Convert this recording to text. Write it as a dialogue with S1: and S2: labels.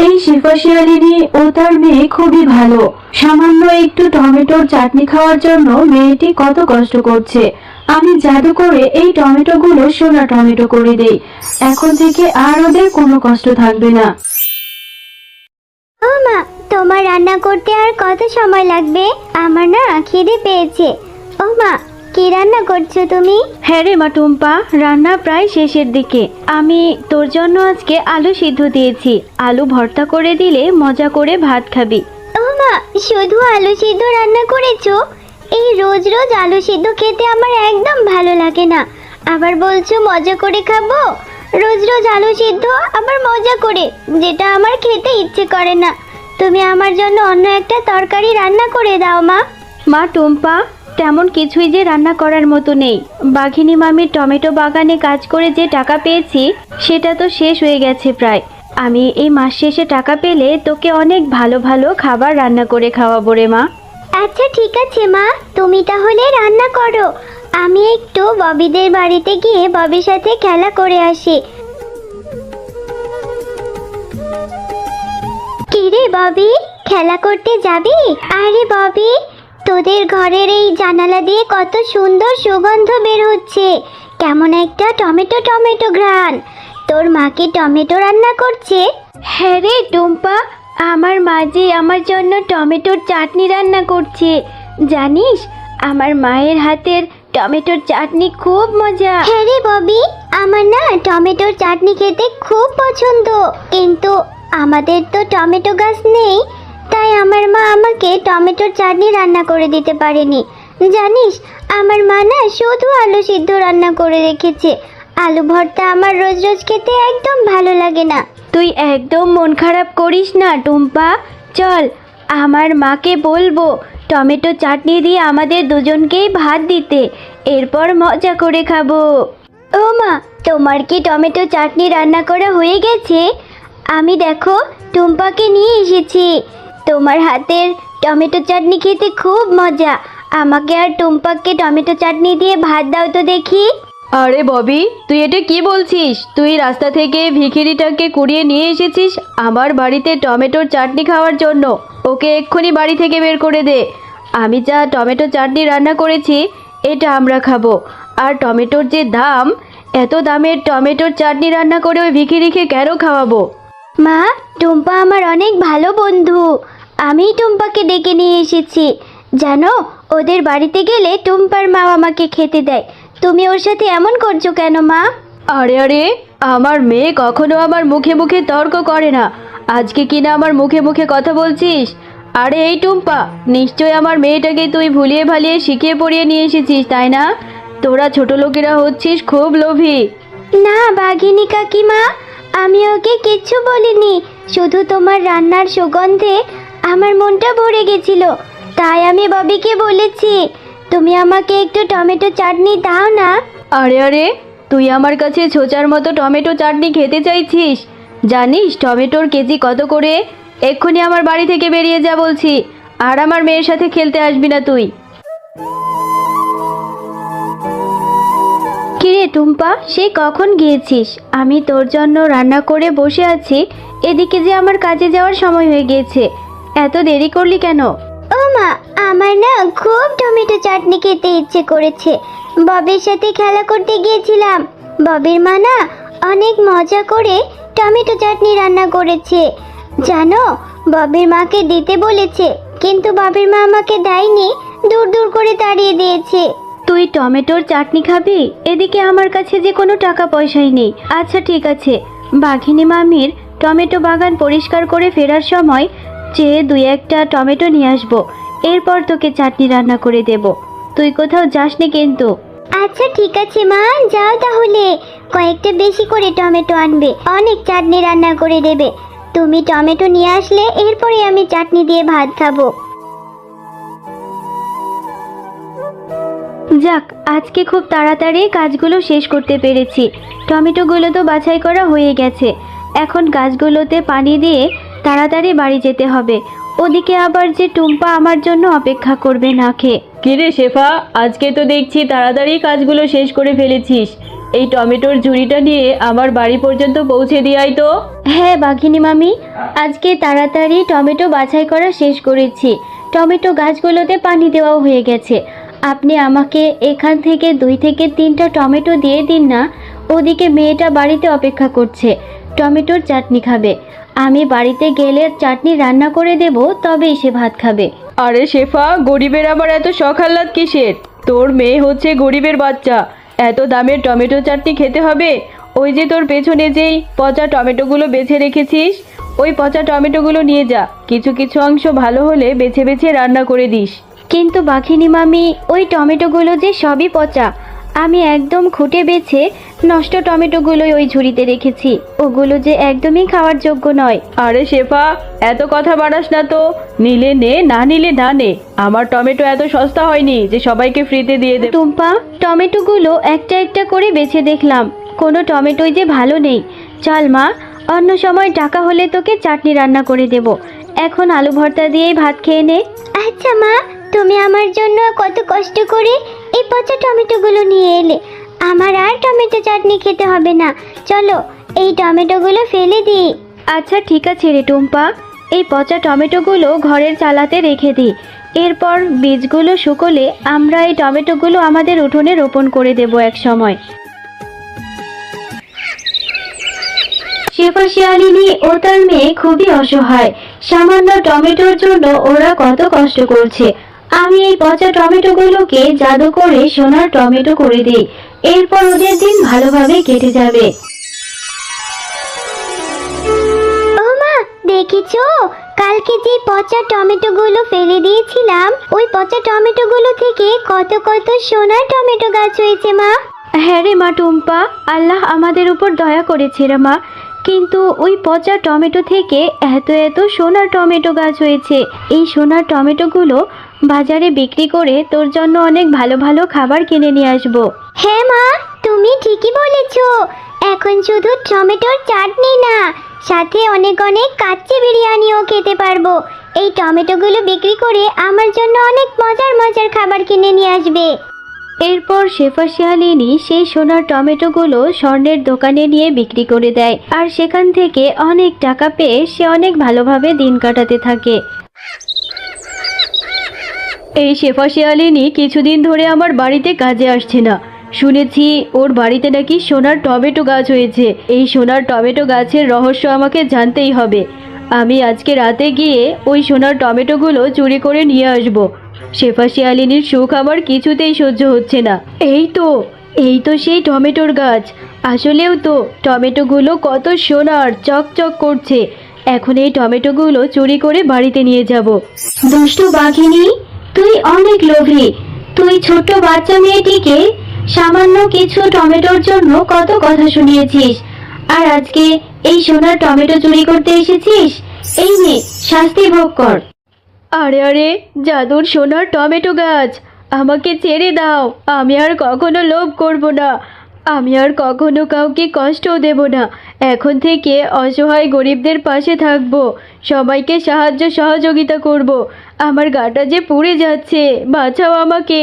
S1: এই শিফা শিয়ালিনী ও তার মেয়ে খুবই ভালো। সামান্য একটু টমেটোর চাটনি খাওয়ার জন্য মেয়েটি কত কষ্ট করছে। আমি জাদু করে এই টমেটোগুলো সোনা টমেটো করে দেই। এখন থেকে আর ওদের কোনো কষ্ট থাকবে না।
S2: ও মা, তোমার রান্না করতে আর কত সময় লাগবে? আমার না খিদে পেয়েছে। ও মা, কি রান্না করছো তুমি?
S3: হ্যাঁ রে মা টুম্পা, রান্না প্রায় শেষের দিকে। আমি তোর জন্য আজকে আলু সিদ্ধ দিয়েছি। আলু ভর্তা করে দিলে মজা করে ভাত খাবি।
S2: ও মা, শুধু আলু সিদ্ধ রান্না করেছো? এই রোজ রোজ আলু সিদ্ধ খেতে আমার একদম ভালো লাগে না। আবার বলছো মজা করে খাবো। রোজ রোজ আলু সিদ্ধ আবার মজা করে, যেটা আমার খেতে ইচ্ছে করে না। তুমি আমার জন্য অন্য একটা তরকারি রান্না করে দাও মা।
S3: মা টুম্পা, তেমন কিছুই যে রান্না করার মতো নেই। বাঘিনী মামির টমেটো বাগানে কাজ করে যে টাকা পেয়েছি সেটা তো শেষ হয়ে গেছে প্রায়। আমি এই মাস শেষে টাকা পেলে তোকে অনেক ভালো ভালো খাবার রান্না করে খাওয়াবো রে মা।
S2: আচ্ছা ঠিক আছে মা, তুমি তাহলে রান্না করো। আমি একটু ববিদের বাড়িতে গিয়ে ববির সাথে খেলা করে আসি। কিরে ববি, খেলা করতে যাবি? আরে ববি, তোদের ঘরের এই জানালা দিয়ে কত সুন্দর সুগন্ধ বের হচ্ছে। কেমন একটা টমেটো টমেটো ঘ্রাণ। তোর মা কি টমেটো রান্না করছে?
S3: হ্যাঁ রে টুম্পা, আমার মা যে আমার জন্য টমেটোর চাটনি রান্না করছে। জানিস, আমার মায়ের হাতের টমেটোর চাটনি খুব মজা।
S2: হ্যাঁ রে ববি, আমার না টমেটোর চাটনি খেতে খুব পছন্দ। কিন্তু আমাদের তো টমেটো গাছ নেই, তাই আমার মা আমাকে টমেটোর চাটনি রান্না করে দিতে পারেনি। জানিস, আমার মা না শুধু আলু সিদ্ধ রান্না করে রেখেছে। আলু ভর্তা আমার রোজ রোজ খেতে একদম ভালো লাগে না।
S3: তুই একদম মন খারাপ করিস না টুম্পা। চল, আমার মাকে বলবো টমেটো চাটনি দিয়ে আমাদের দুজনকেই ভাত দিতে। এরপর মজা করে খাবো।
S2: ও মা, তোমার কি টমেটো চাটনি রান্না করা হয়ে গেছে? আমি দেখো টুম্পাকে নিয়ে এসেছি। তোমার হাতের টমেটো চাটনি খেতে খুব মজা। আমাকে আর টুম্পাকে টমেটো চাটনি দিয়ে ভাত দাও তো দেখি।
S3: আরে ববি, তুই এটা কি বলছিস? তুই রাস্তা থেকে ভিখিরিটাকে কুড়িয়ে নিয়ে এসেছিস আমার বাড়িতে টমেটোর চাটনি খাওয়ার জন্য। ওকে এক্ষুনি বাড়ি থেকে বের করে দে। আমি যা টমেটো চাটনি রান্না করেছি এটা আমরা খাবো। আর টমেটোর যে দাম, এত দামের টমেটোর চাটনি রান্না করে ওই ভিখিরিকে কেন খাওয়াবো?
S2: মা, টুম্পা আমার অনেক ভালো বন্ধু। আমি টুম্পাকে ডেকে নিয়ে এসেছি। জানো, ওদের বাড়িতে গেলে টুম্পার মা আমাকে খেতে দেয়। তুমি ওর সাথে এমন করছো কেন মা?
S3: আরে আরে, আমার মেয়ে কখনো আমার মুখে মুখে তর্ক করে না। আজকে কিনা আমার মুখে মুখে কথা বলছিস? আরে এই টুম্পা, নিশ্চয় আমার মেয়েটাকে তুই ভুলিয়ে ভালিয়ে শিখিয়ে পড়িয়ে নিয়ে এসেছিস, তাই না? তোরা ছোট লোকেরা হচ্ছিস খুব লোভী।
S2: না বাঘিনী কাকিমা, আমি ওকে কিচ্ছু বলিনি। শুধু তোমার রান্নার সুগন্ধে আমার মনটা ভরে গেছিল, তাই আমি ববিকে বলেছি তুমি আমাকে একটু টমেটো চাটনি দাও না।
S3: আরে আরে, তুই আমার কাছে ছোচার মতো টমেটো চাটনি খেতে চাইছিস? জানিস টমেটোর কেজি কত করে? এক্ষুনি আমার বাড়ি থেকে বেরিয়ে যা বলছি। আর আমার মেয়ের সাথে খেলতে আসবি না তুই। কিরে টুম্পা, সে কখন গিয়েছিস? আমি তোর জন্য রান্না করে বসে আছি, এদিকে যে আমার কাজে যাওয়ার সময় হয়ে গিয়েছে। এত দেরি করলি কেন?
S2: ও মা, আমার না খুব টমেটো চাটনি খেতে ইচ্ছে করেছে। ববির সাথে খেলা করতে গিয়েছিলাম। ববির মা না অনেক মজা করে টমেটো চাটনি রান্না করেছে। জানো, ববির মাকে দিতে বলেছে, কিন্তু ববির মা আমাকে দেয়নি, দূর দূর করে তাড়িয়ে দিয়েছে।
S3: তুই টমেটোর চাটনি খাবি? এদিকে আমার কাছে যে কোনো টাকা পয়সাই নেই। আচ্ছা ঠিক আছে, বাঘিনী মামির টমেটো বাগান পরিষ্কার করে ফেরার সময় চেয়ে দুই একটা টমেটো নিয়ে আসবো। এরপর তোকে চাটনি রান্না করে দেব। তুই কোথাও যাসনি কিন্তু।
S2: আচ্ছা ঠিক আছে মা, যাও তাহলে। কয়েকটা বেশি করে টমেটো আনবে, অনেক চাটনি রান্না করে দেবে। তুমি টমেটো নিয়ে আসলে এরপরে আমি চাটনি দিয়ে ভাত খাবো।
S3: যাক, আজকে খুব তাড়াতাড়ি কাজগুলো শেষ করতে পেরেছি। টমেটোগুলো তো বাছাই করা হয়ে গেছে। এখন গাছগুলোতে পানি দিয়ে তাড়াতাড়ি বাড়ি যেতে হবে।
S1: ওদিকে আবার যে টুম্পা আমার জন্য অপেক্ষা করবে না খেয়ে।
S3: কিরে শেফা, আজকে তো দেখছি তাড়াতাড়ি কাজগুলো শেষ করে ফেলেছিস। এই টমেটোর ঝুড়িটা নিয়ে আমার বাড়ি পর্যন্ত পৌঁছে দিয়াই তো।
S1: হ্যাঁ বাঘিনী মামি, আজকে তাড়াতাড়ি টমেটো বাছাই করা শেষ করেছি। টমেটো গাছগুলোতে পানি দেওয়াও হয়ে গেছে। আপনি আমাকে এখান থেকে 2 থেকে 3টা টমেটো দিয়ে দিন না। ওদিকে মেয়েটা বাড়িতে অপেক্ষা করছে, টমেটোর চাটনি খাবে। আমি বাড়িতে গেলে চাটনি রান্না করে দেব, তবেই সে ভাত খাবে।
S3: আরে শেফা, গরিবের আবার এত শখ আহ্লাদ কিসের? তোর মেয়ে হচ্ছে গরিবের বাচ্চা, এত দামের টমেটো চাটনি খেতে হবে? ওই যে তোর পেছনে যেই পচা টমেটোগুলো বেছে রেখেছিস, ওই পচা টমেটোগুলো নিয়ে যা। কিছু কিছু অংশ ভালো হলে বেছে বেছে রান্না করে দিস।
S1: কিন্তু বাঘিনী মামি, ওই টমেটোগুলো যে সবই পচা। আমি একদম খুঁটে বেছে নষ্ট টমেটোগুলোই ওই ঝুড়িতে রেখেছি। ওগুলো যে একদমই খাওয়ার যোগ্য নয়।
S3: আরে শেফা, এত কথা বাড়াস না তো। নিলে নে, না নিলে না নে। আমার টমেটো এত সস্তা হয়নি যে সবাইকে ফ্রিতে দিয়ে দেব।
S1: টুম্পা, টমেটোগুলো একটা একটা করে বেছে দেখলাম, কোনো টমেটোই যে ভালো নেই। চল মা, অন্য সময় টাকা হলে তোকে চাটনি রান্না করে দেব। এখন আলু ভর্তা দিয়েই ভাত খেয়ে নে।
S2: আচ্ছা মা, তুমি আমার জন্য কত কষ্ট করে এই পচা টমেটোগুলো নিয়ে এলে। আমার আর টমেটো চাটনি খেতে হবে না। চলো এই টমেটোগুলো ফেলে দিই।
S1: আচ্ছা ঠিক আছে রে টুম্পা, এই পচা টমেটোগুলো ঘরের চালাতে রেখে দিই। এরপর বীজগুলো শুকোলে আমরা এই টমেটোগুলো আমাদের উঠোনে রোপণ করে দেব এক সময়। শেফা শিয়ালিনী ও তার মেয়ে খুবই অসহায়। সামান্য টমেটোর জন্য ওরা কত কষ্ট করছে। আমি এই পচা টমেটোগুলোকে জাদু করে সোনার টমেটো করে দিই, এরপর ওদের দিন ভালোভাবে কেটে যাবে।
S2: ও মা, দেখেছো কালকে যে পচা টমেটোগুলো ফেলে দিয়েছিলাম, ওই পচা টমেটোগুলো থেকে কত কত সোনার টমেটো গাছ হয়েছে মা।
S1: হ্যাঁ রে মা টুম্পা, আল্লাহ আমাদের উপর দয়া করেছে রে মা। কিন্তু ওই পচা টমেটো থেকে এত এত সোনার টমেটো গাছ হয়েছে। এই সোনার টমেটোগুলো বাজারে বিক্রি করে তোর জন্য অনেক ভালো ভালো খাবার কিনে নিয়ে আসবো।
S2: হ্যাঁ মা, তুমি ঠিকই বলেছো। এখন শুধু টমেটোর চাটনি না, সাথে অনেক অনেক কাচ্চি বিরিয়ানিও খেতে পারবো। এই টমেটোগুলো বিক্রি করে আমার জন্য অনেক মজার মজার খাবার কিনে নিয়ে আসবে।
S1: এরপর শেফা শিয়ালিনী সেই সোনার টমেটোগুলো স্বর্ণের দোকানে নিয়ে বিক্রি করে দেয়, আর সেখান থেকে অনেক টাকা পেয়ে সে অনেক ভালোভাবে দিন কাটাতে থাকে।
S3: এই শেফা শিয়ালিনী কিছুদিন ধরে আমার বাড়িতে কাজে আসছে না। শুনেছি ওর বাড়িতে নাকি সোনার টমেটো গাছ হয়েছে। এই সোনার টমেটো গাছের রহস্য আমাকে জানতেই হবে। আমি আজকে রাতে গিয়ে ওই সোনার টমেটোগুলো চুরি করে নিয়ে আসব। শেফা শিয়ালিনীর সুখ আমার কিছুতেই সহ্য হচ্ছে না। এই তো সেই টমেটোর গাছ। আসলেও তো টমেটোগুলো কত সোনার, চকচক করছে। এখন এই টমেটোগুলো চুরি করে বাড়িতে নিয়ে যাব।
S1: দুষ্টু বাঘিনী, তুই অনেক লোভী। তুই ছোট্ট বাচ্চা মেয়েটিকে সামান্য কিছু টমেটোর জন্য কত কথা শুনিয়েছিস, আর আজকে এই সোনার টমেটো চুরি করতে এসেছিস। এই নে, শাস্তি ভোগ কর।
S3: আরে আরে, জাদুর সোনার টমেটো গাছ, আমাকে ছেড়ে দাও। আমি আর কখনো লোভ করব না। আমি আর কখনো কাউকে কষ্টও দেব না। এখন থেকে অসহায় গরিবদের পাশে থাকবো, সবাইকে সাহায্য সহযোগিতা করব। আমার গাটা যে পুড়ে যাচ্ছে, বাঁচাও আমাকে।